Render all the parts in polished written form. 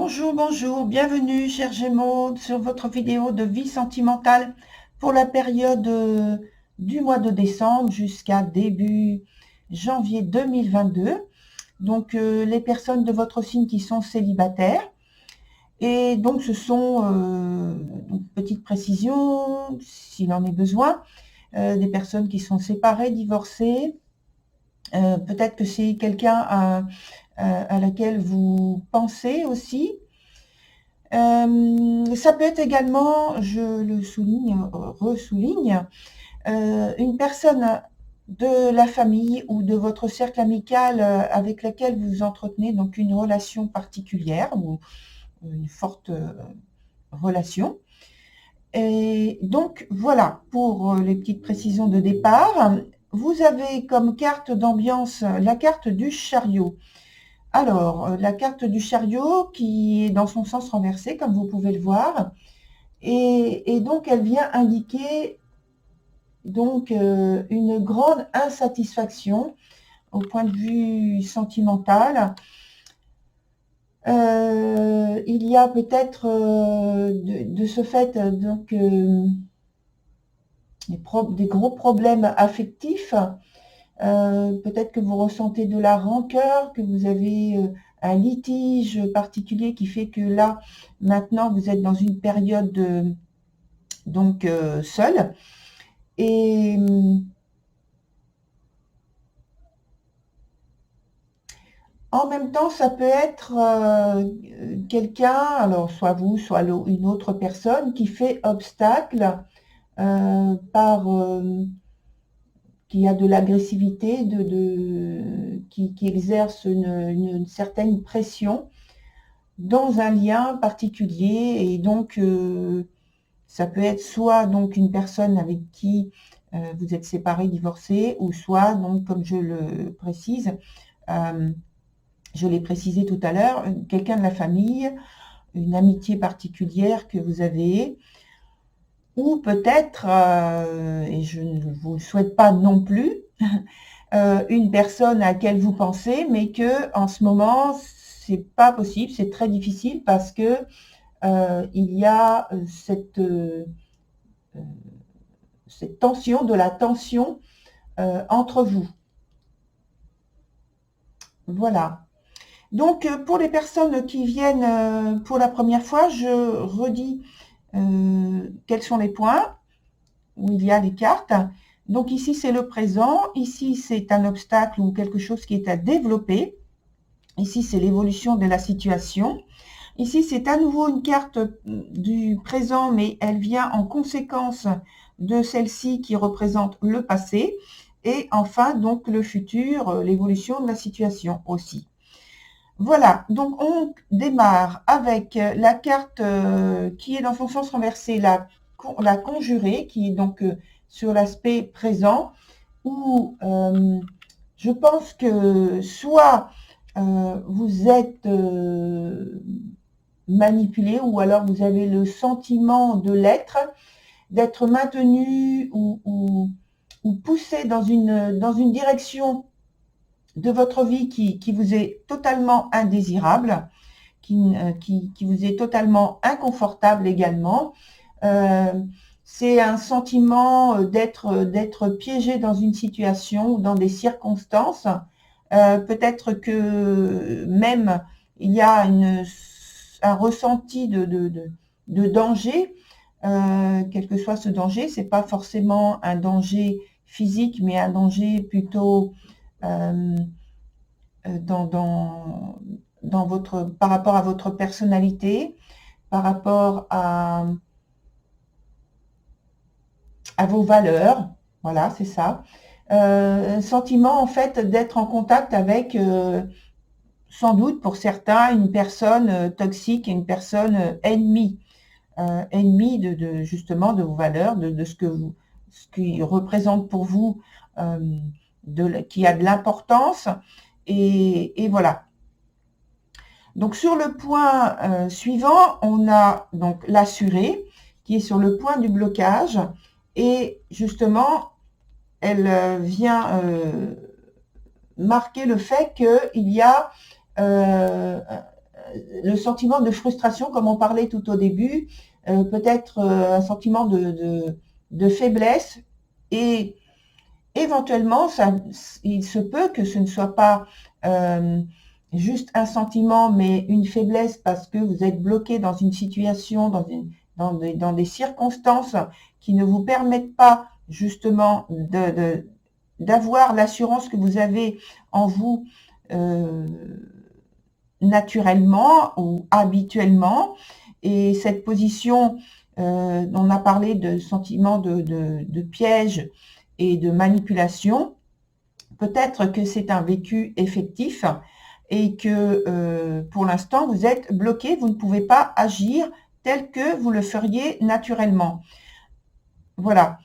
Bonjour, bonjour, bienvenue chers Gémeaux sur votre vidéo de vie sentimentale pour la période du mois de décembre jusqu'à début janvier 2022. Donc les personnes de votre signe qui sont célibataires. Et donc ce sont, petite précision, s'il en est besoin, des personnes qui sont séparées, divorcées. Peut-être que c'est quelqu'un à laquelle vous pensez aussi. Ça peut être également, je le souligne, ressouligne, une personne de la famille ou de votre cercle amical avec laquelle vous entretenez donc une relation particulière ou une forte relation. Et donc voilà pour les petites précisions de départ. Vous avez comme carte d'ambiance la carte du chariot. Alors, la carte du chariot qui est dans son sens renversé, comme vous pouvez le voir, et donc elle vient indiquer donc une grande insatisfaction au point de vue sentimental. Il y a peut-être de ce fait donc des gros problèmes affectifs. Peut-être que vous ressentez de la rancœur, que vous avez un litige particulier qui fait que là, maintenant, vous êtes dans une période donc seule. Et en même temps, ça peut être quelqu'un, alors soit vous, soit une autre personne qui fait obstacle qui a de l'agressivité, qui exerce une certaine pression dans un lien particulier. Et donc, ça peut être soit donc une personne avec qui vous êtes séparé, divorcé, ou soit, donc, comme je le précise, je l'ai précisé tout à l'heure, quelqu'un de la famille, une amitié particulière que vous avez, ou peut-être, et je ne vous le souhaite pas non plus, une personne à laquelle vous pensez, mais que en ce moment, c'est pas possible, c'est très difficile parce que il y a cette tension, de la tension entre vous. Voilà. Donc, pour les personnes qui viennent pour la première fois, je redis quels sont les points où il y a les cartes. Donc ici, c'est le présent. Ici, c'est un obstacle ou quelque chose qui est à développer. Ici, c'est l'évolution de la situation. Ici, c'est à nouveau une carte du présent, mais elle vient en conséquence de celle-ci qui représente le passé. Et enfin, donc, le futur, l'évolution de la situation aussi. Voilà, donc on démarre avec la carte qui est dans son sens renversé, la conjurée, qui est donc sur l'aspect présent, où je pense que soit vous êtes manipulé, ou alors vous avez le sentiment de l'être, d'être maintenu ou poussé dans une direction de votre vie qui vous est totalement indésirable, qui vous est totalement inconfortable également. C'est un sentiment d'être piégé dans une situation ou dans des circonstances. Peut-être que même il y a un ressenti de danger, quel que soit ce danger. C'est pas forcément un danger physique, mais un danger plutôt par rapport à votre personnalité, par rapport à vos valeurs. Voilà, c'est ça. Un sentiment en fait d'être en contact avec, sans doute pour certains, une personne toxique, une personne ennemie. Ennemie justement de vos valeurs, de ce qui représente pour vous, qui a de l'importance. Et voilà. Donc sur le point suivant, on a donc l'assuré qui est sur le point du blocage, et justement elle vient marquer le fait qu'il y a le sentiment de frustration, comme on parlait tout au début, peut-être un sentiment de faiblesse, et éventuellement, il se peut que ce ne soit pas juste un sentiment, mais une faiblesse parce que vous êtes bloqué dans une situation, dans des circonstances qui ne vous permettent pas justement d'avoir l'assurance que vous avez en vous naturellement ou habituellement. Et cette position, on a parlé de sentiment de piège et de manipulation. Peut-être que c'est un vécu effectif et que pour l'instant, vous êtes bloqué, vous ne pouvez pas agir tel que vous le feriez naturellement. Voilà.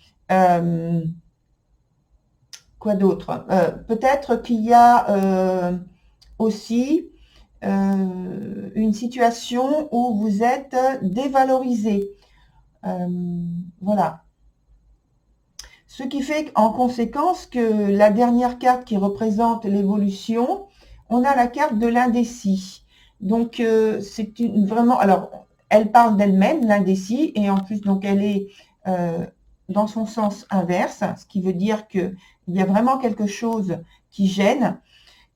Quoi d'autre? Peut-être qu'il y a aussi une situation où vous êtes dévalorisé. Voilà. Ce qui fait en conséquence que la dernière carte qui représente l'évolution, on a la carte de l'indécis. Donc, c'est vraiment... Alors, elle parle d'elle-même, l'indécis, et en plus, donc, elle est dans son sens inverse, ce qui veut dire qu'il y a vraiment quelque chose qui gêne,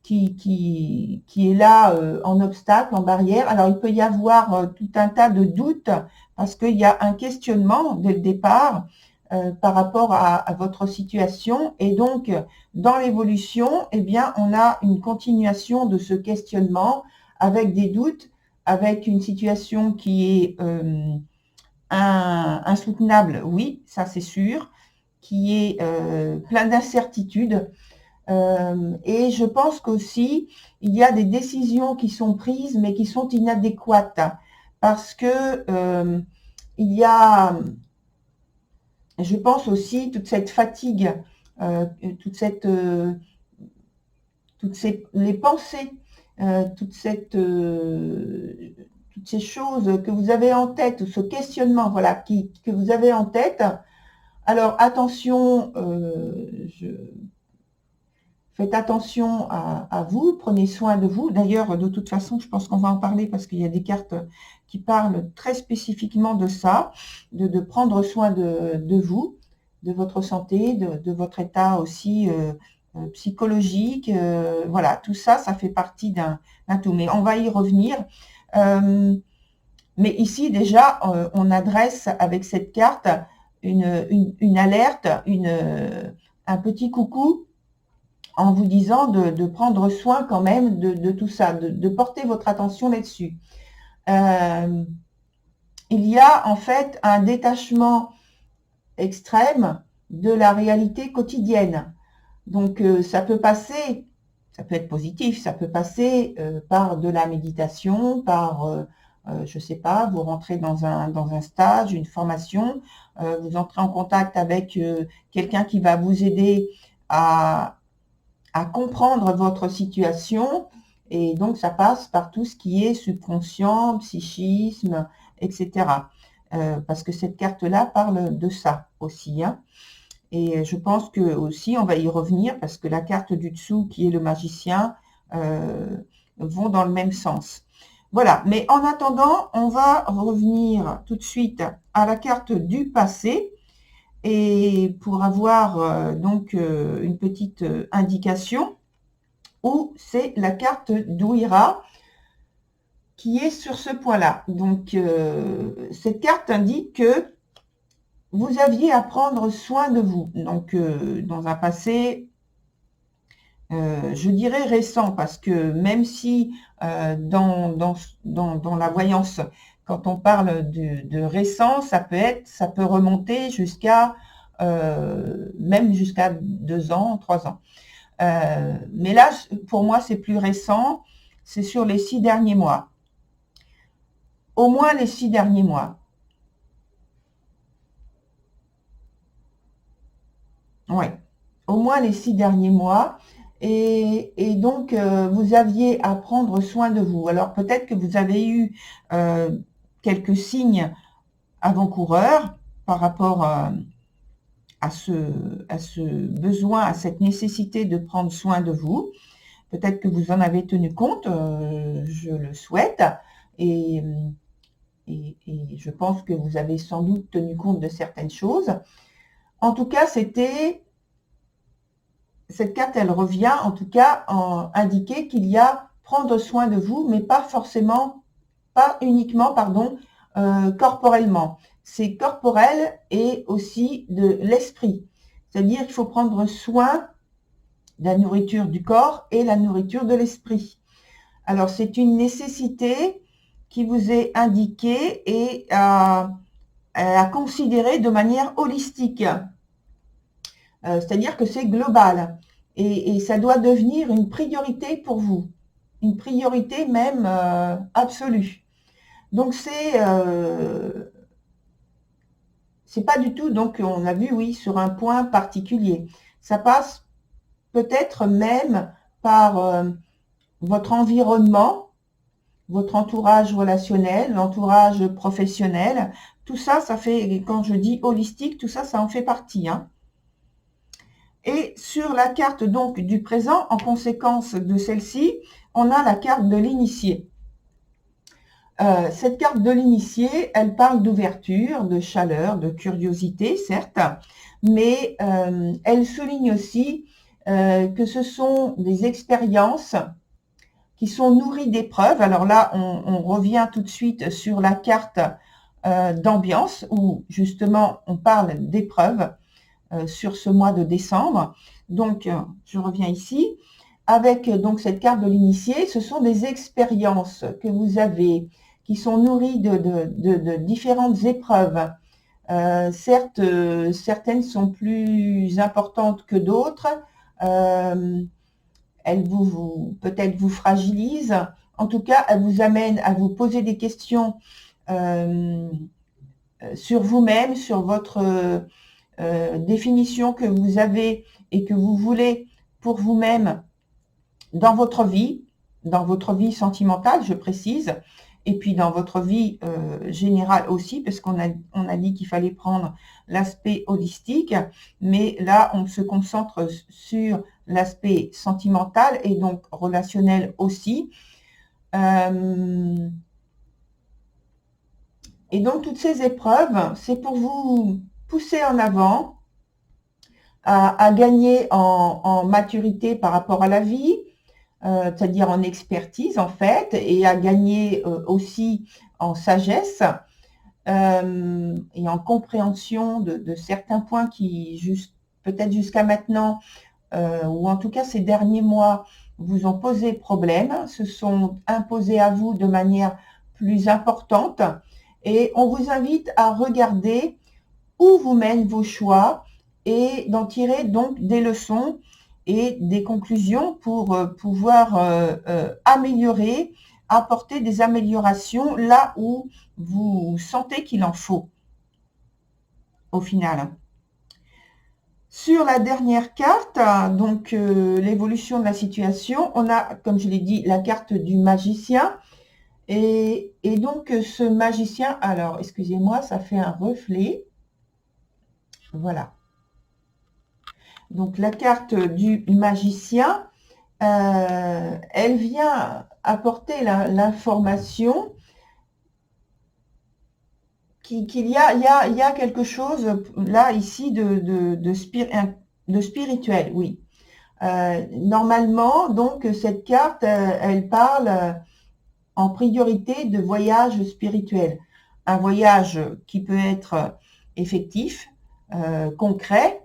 qui est là en obstacle, en barrière. Alors, il peut y avoir tout un tas de doutes, parce qu'il y a un questionnement dès le départ, par rapport à votre situation. Et donc, dans l'évolution, eh bien, on a une continuation de ce questionnement avec des doutes, avec une situation qui est insoutenable, oui, ça c'est sûr, qui est plein d'incertitudes. Et je pense qu'aussi, il y a des décisions qui sont prises, mais qui sont inadéquates, parce que il y a... Je pense aussi toute cette fatigue, les pensées, toutes ces choses que vous avez en tête, ce questionnement, voilà, que vous avez en tête. Alors attention, faites attention à vous, prenez soin de vous. D'ailleurs, de toute façon, je pense qu'on va en parler parce qu'il y a des cartes qui parlent très spécifiquement de ça, de prendre soin de vous, de votre santé, de votre état aussi psychologique. Voilà, tout ça, ça fait partie d'un tout. Mais on va y revenir. Mais ici, déjà, on adresse avec cette carte une alerte, un petit coucou, en vous disant de prendre soin quand même de tout ça, de porter votre attention là-dessus. Il y a en fait un détachement extrême de la réalité quotidienne. Donc ça peut passer, ça peut être positif, ça peut passer par de la méditation, par, je ne sais pas, vous rentrez dans un stage, une formation, vous entrez en contact avec quelqu'un qui va vous aider à comprendre votre situation, et donc ça passe par tout ce qui est subconscient, psychisme, etc. Parce que cette carte-là parle de ça aussi. Hein. Et je pense que aussi, on va y revenir, parce que la carte du dessous, qui est le magicien, vont dans le même sens. Voilà, mais en attendant, on va revenir tout de suite à la carte du passé, et pour avoir donc une petite indication, où c'est la carte d'Ouira qui est sur ce point-là. Donc cette carte indique que vous aviez à prendre soin de vous. Donc dans un passé, je dirais récent, parce que même si dans la voyance, quand on parle de récent, ça peut remonter jusqu'à même jusqu'à 2 ans, 3 ans. Mais là, pour moi, c'est plus récent, c'est sur les 6 derniers mois. Au moins les 6 derniers mois. Oui, au moins les 6 derniers mois. Et donc, vous aviez à prendre soin de vous. Alors, peut-être que vous avez eu quelques signes avant-coureurs par rapport à ce besoin, à cette nécessité de prendre soin de vous. peut-être que vous en avez tenu compte, je le souhaite, et, et je pense que vous avez sans doute tenu compte de certaines choses. En tout cas, cette carte, elle revient en tout cas en indiquer qu'il y a prendre soin de vous, mais pas uniquement, corporellement. C'est corporel et aussi de l'esprit. C'est-à-dire qu'il faut prendre soin de la nourriture du corps et la nourriture de l'esprit. Alors, c'est une nécessité qui vous est indiquée et à considérer de manière holistique. C'est-à-dire que c'est global. Et ça doit devenir une priorité pour vous. Une priorité même absolue. Donc, c'est pas du tout, donc on a vu, oui, sur un point particulier. Ça passe peut-être même par votre environnement, votre entourage relationnel, l'entourage professionnel. Tout ça, ça fait, quand je dis holistique, tout ça, ça en fait partie. Hein. Et sur la carte donc du présent, en conséquence de celle-ci, on a la carte de l'initié. Cette carte de l'initié, elle parle d'ouverture, de chaleur, de curiosité, certes, mais elle souligne aussi que ce sont des expériences qui sont nourries d'épreuves. Alors là, on revient tout de suite sur la carte d'ambiance, où justement on parle d'épreuves sur ce mois de décembre. Donc, je reviens ici. Avec donc cette carte de l'initié, ce sont des expériences que vous avez qui sont nourries de différentes épreuves. Certes, certaines sont plus importantes que d'autres. Elles peut-être vous fragilisent. En tout cas, elles vous amènent à vous poser des questions sur vous-même, sur votre définition que vous avez et que vous voulez pour vous-même dans votre vie sentimentale, je précise, et puis dans votre vie générale aussi, parce qu'on a dit qu'il fallait prendre l'aspect holistique, mais là, on se concentre sur l'aspect sentimental et donc relationnel aussi. Et donc, toutes ces épreuves, c'est pour vous pousser en avant, à gagner en maturité par rapport à la vie, c'est-à-dire en expertise en fait, et à gagner aussi en sagesse et en compréhension de certains points qui, peut-être jusqu'à maintenant, ou en tout cas ces derniers mois, vous ont posé problème, se sont imposés à vous de manière plus importante, et on vous invite à regarder où vous mènent vos choix et d'en tirer donc des leçons et des conclusions pour pouvoir améliorer, apporter des améliorations là où vous sentez qu'il en faut au final. Sur la dernière carte, donc l'évolution de la situation, on a, comme je l'ai dit, la carte du magicien. Et donc ce magicien, alors excusez-moi, ça fait un reflet. Voilà. Donc la carte du magicien, elle vient apporter l'information qu'il y a quelque chose là ici de spirituel, oui. Normalement, donc cette carte, elle parle en priorité de voyage spirituel. Un voyage qui peut être effectif, concret,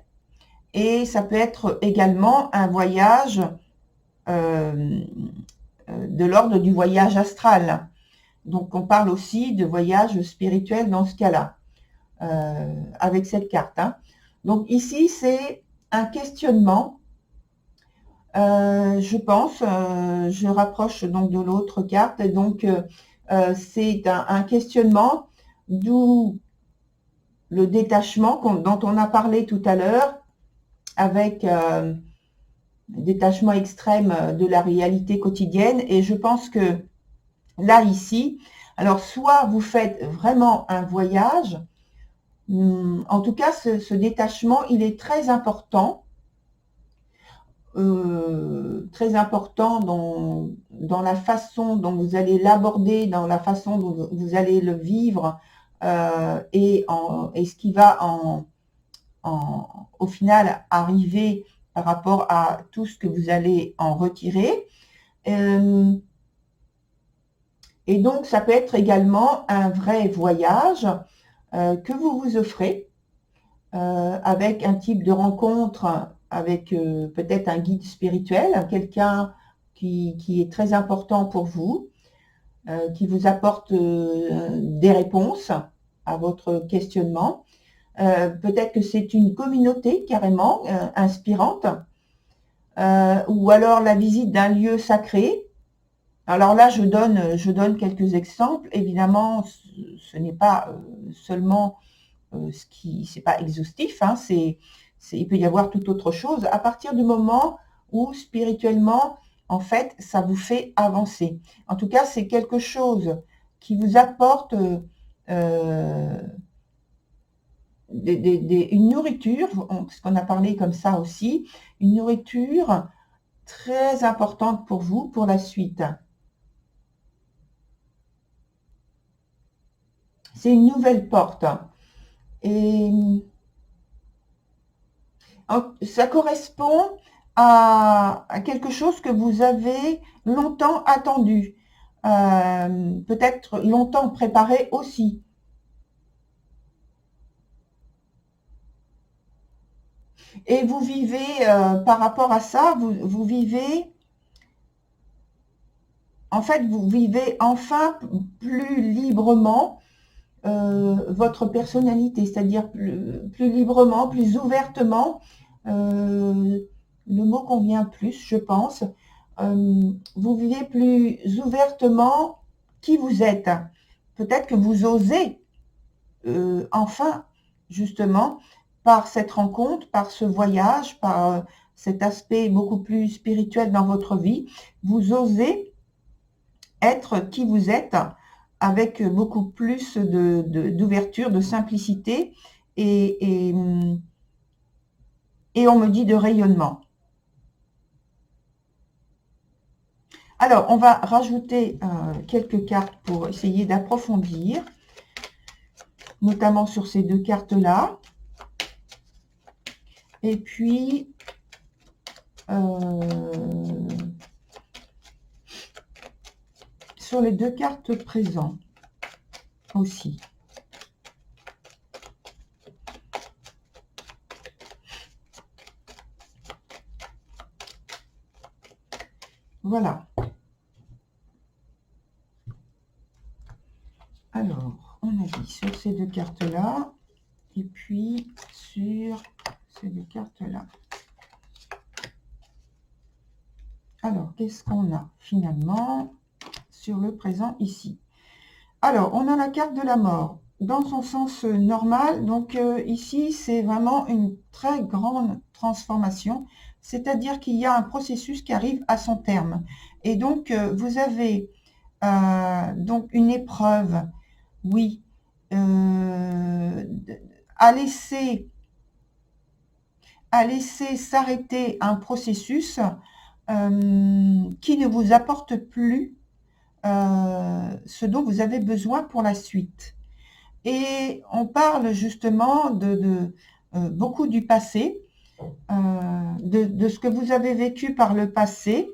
et ça peut être également un voyage de l'ordre du voyage astral. Donc, on parle aussi de voyage spirituel dans ce cas-là, avec cette carte. Hein. Donc, ici, c'est un questionnement, je pense, je rapproche donc de l'autre carte, et donc c'est un questionnement, d'où le détachement dont on a parlé tout à l'heure, avec détachement extrême de la réalité quotidienne. Et je pense que là, ici, alors soit vous faites vraiment un voyage, en tout cas, ce détachement, il est très important. très important dans la façon dont vous allez l'aborder, dans la façon dont vous allez le vivre, et ce qui va au final arriver par rapport à tout ce que vous allez en retirer. Et donc, ça peut être également un vrai voyage que vous vous offrez avec un type de rencontre, avec peut-être un guide spirituel, quelqu'un qui est très important pour vous, qui vous apporte des réponses à votre questionnement. Peut-être que c'est une communauté carrément inspirante, ou alors la visite d'un lieu sacré. Alors là, je donne quelques exemples. Évidemment, ce n'est pas seulement c'est pas exhaustif, hein, il peut y avoir tout autre chose. À partir du moment où spirituellement, en fait, ça vous fait avancer. En tout cas, c'est quelque chose qui vous apporte une nourriture, parce qu'on a parlé comme ça aussi, une nourriture très importante pour vous, pour la suite. C'est une nouvelle porte. Et ça correspond à quelque chose que vous avez longtemps attendu, peut-être longtemps préparé aussi. Et vous vivez, par rapport à ça, vous vivez, en fait, vous vivez enfin plus librement votre personnalité, c'est-à-dire plus librement, plus ouvertement. Le mot convient plus, je pense. Vous vivez plus ouvertement qui vous êtes. Peut-être que vous osez enfin, justement, par cette rencontre, par ce voyage, par cet aspect beaucoup plus spirituel dans votre vie, vous osez être qui vous êtes avec beaucoup plus d'ouverture, de simplicité et on me dit de rayonnement. Alors, on va rajouter quelques cartes pour essayer d'approfondir, notamment sur ces deux cartes-là. Et puis, sur les deux cartes présentes aussi. Voilà. Alors, on a dit sur ces deux cartes-là, et puis sur ces deux cartes-là. Alors, qu'est-ce qu'on a finalement sur le présent ici? Alors, on a la carte de la mort dans son sens normal. Donc, ici, c'est vraiment une très grande transformation. C'est-à-dire qu'il y a un processus qui arrive à son terme. Et donc, vous avez donc une épreuve, oui, à laisser s'arrêter un processus qui ne vous apporte plus ce dont vous avez besoin pour la suite. Et on parle justement de beaucoup du passé, de ce que vous avez vécu par le passé,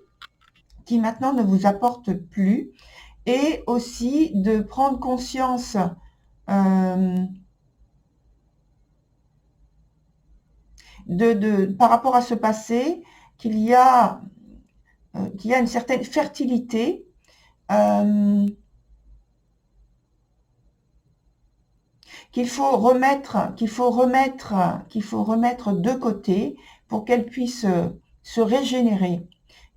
qui maintenant ne vous apporte plus, et aussi de prendre conscience par rapport à ce passé, qu'il y a une certaine fertilité qu'il faut remettre de côté pour qu'elle puisse se régénérer.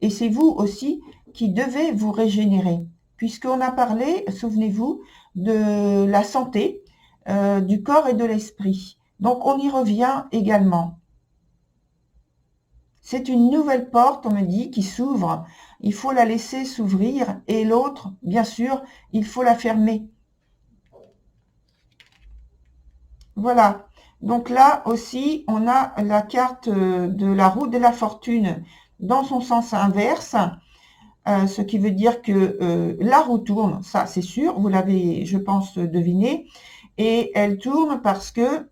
Et c'est vous aussi qui devez vous régénérer, puisqu'on a parlé, souvenez-vous, de la santé, du corps et de l'esprit. Donc on y revient également. C'est une nouvelle porte, on me dit, qui s'ouvre. Il faut la laisser s'ouvrir, et l'autre, bien sûr, il faut la fermer. Voilà. Donc là aussi, on a la carte de la roue de la fortune dans son sens inverse, ce qui veut dire que la roue tourne, ça c'est sûr, vous l'avez, je pense, deviné, et elle tourne parce que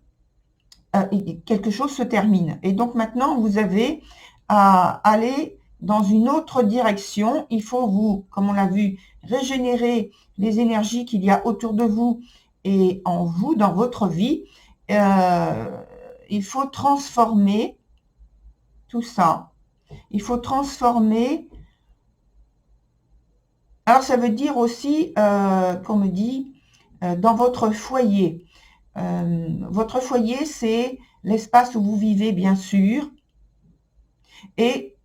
quelque chose se termine. Et donc maintenant, vous avez à aller dans une autre direction. Il faut vous, comme on l'a vu, régénérer les énergies qu'il y a autour de vous et en vous, dans votre vie. Il faut transformer tout ça. Il faut transformer. Alors, ça veut dire aussi, qu'on me dit, dans votre foyer. Votre foyer, c'est l'espace où vous vivez, bien sûr, et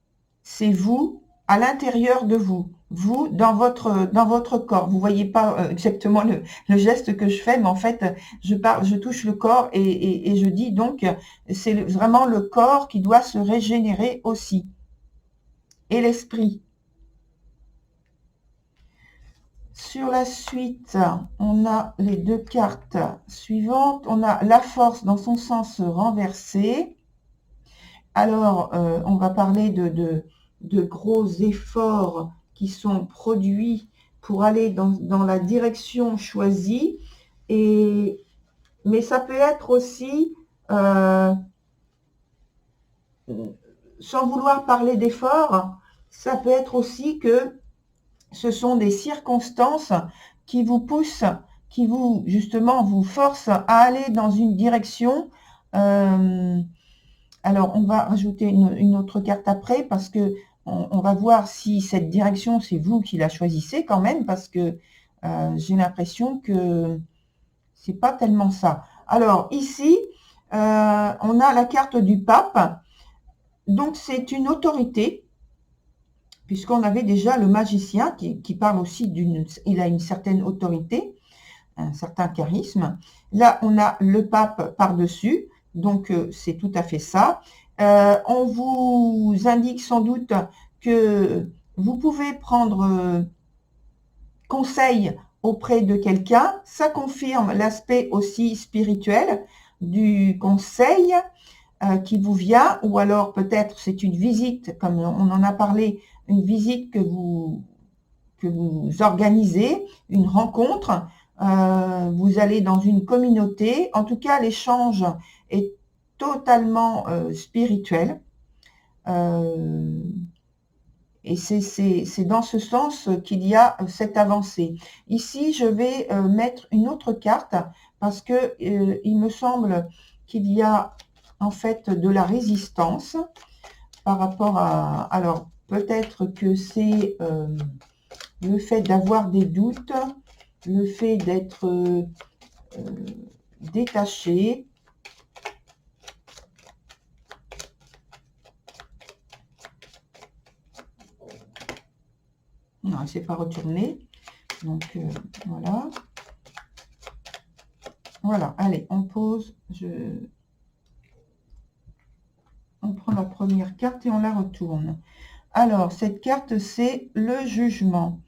c'est vous à l'intérieur de vous, vous dans votre corps. Vous voyez pas exactement le geste que je fais, mais en fait, je touche le corps et je dis donc, c'est vraiment le corps qui doit se régénérer aussi, et l'esprit. Sur la suite, on a les deux cartes suivantes. On a la force dans son sens renversé. Alors, on va parler de gros efforts qui sont produits pour aller dans la direction choisie. Mais ça peut être aussi, sans vouloir parler d'efforts, ça peut être aussi que ce sont des circonstances qui vous poussent, qui vous, justement, vous forcent à aller dans une direction. Alors, on va rajouter une autre carte après parce que on va voir si cette direction, c'est vous qui la choisissez quand même, parce que j'ai l'impression que c'est pas tellement ça. Alors, ici, on a la carte du pape. Donc, c'est une autorité, puisqu'on avait déjà le magicien qui parle aussi il a une certaine autorité, un certain charisme. Là, on a le pape par-dessus, donc c'est tout à fait ça. On vous indique sans doute que vous pouvez prendre conseil auprès de quelqu'un. Ça confirme l'aspect aussi spirituel du conseil qui vous vient, ou alors peut-être c'est une visite, comme on en a parlé, une visite que vous organisez, une rencontre, vous allez dans une communauté. En tout cas, l'échange est totalement spirituel. Et c'est dans ce sens qu'il y a cette avancée. Ici, je vais mettre une autre carte parce que il me semble qu'il y a en fait de la résistance par rapport à... Alors, peut-être que c'est le fait d'avoir des doutes, le fait d'être détaché. Non, elle ne s'est pas retournée. Donc, voilà. Voilà, allez, on pose. On prend la première carte et on la retourne. Alors, cette carte, c'est le jugement.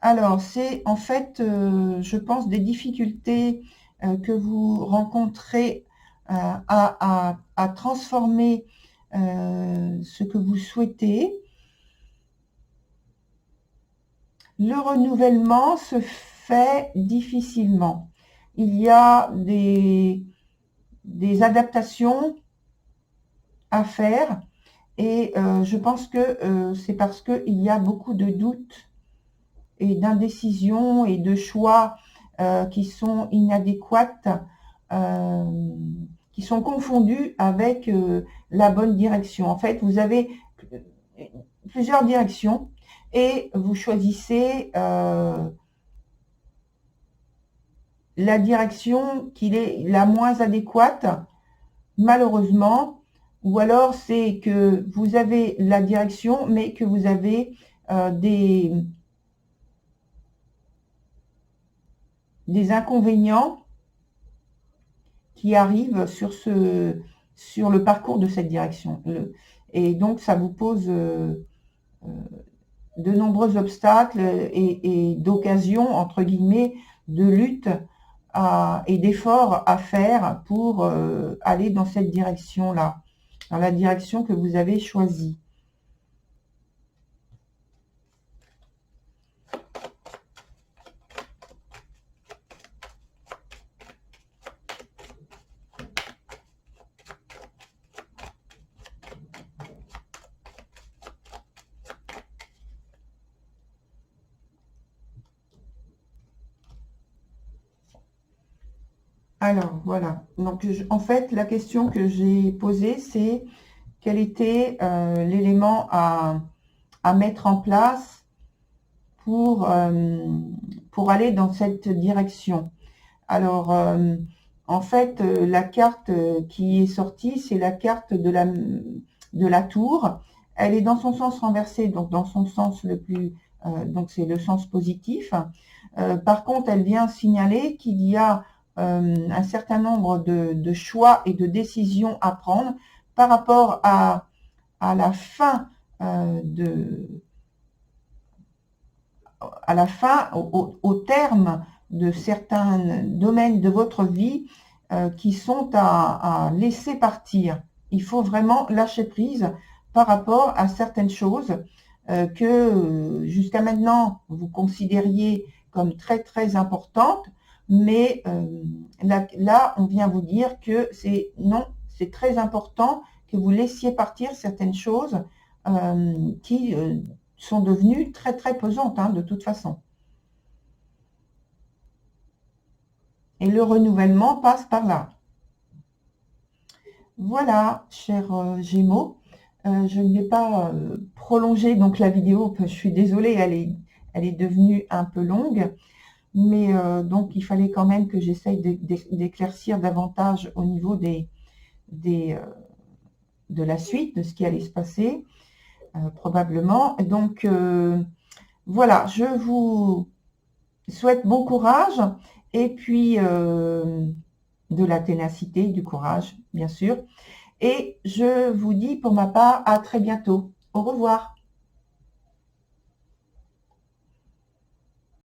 Alors, c'est en fait, je pense, des difficultés que vous rencontrez à transformer ce que vous souhaitez. Le renouvellement se fait difficilement. Il y a des adaptations à faire et je pense que c'est parce qu'il y a beaucoup de doutes et d'indécision et de choix qui sont inadéquates, qui sont confondus avec la bonne direction. En fait, vous avez plusieurs directions et vous choisissez la direction qui est la moins adéquate, malheureusement, ou alors c'est que vous avez la direction, mais que vous avez des inconvénients qui arrivent sur le parcours de cette direction. Et donc, ça vous pose de nombreux obstacles et d'occasions, entre guillemets, de lutte et d'efforts à faire pour aller dans cette direction-là, dans la direction que vous avez choisie. Alors, voilà. Donc, en fait, la question que j'ai posée, c'est quel était l'élément à mettre en place pour aller dans cette direction. Alors, en fait, la carte qui est sortie, c'est la carte de la tour. Elle est dans son sens renversé, donc dans son sens le plus, donc c'est le sens positif. Par contre, elle vient signaler qu'il y a un certain nombre de choix et de décisions à prendre par rapport à la fin à la fin, au terme de certains domaines de votre vie qui sont à laisser partir. Il faut vraiment lâcher prise par rapport à certaines choses que jusqu'à maintenant vous considériez comme très très importantes, mais là on vient vous dire que c'est non, c'est très important que vous laissiez partir certaines choses qui sont devenues très très pesantes de toute façon. Et le renouvellement passe par là. Voilà, chers Gémeaux, je ne vais pas prolonger donc la vidéo, je suis désolée, elle est devenue un peu longue, mais donc il fallait quand même que j'essaye d'éclaircir davantage au niveau de la suite, de ce qui allait se passer, probablement. Donc voilà, je vous souhaite bon courage et puis de la ténacité, du courage, bien sûr. Et je vous dis pour ma part à très bientôt. Au revoir.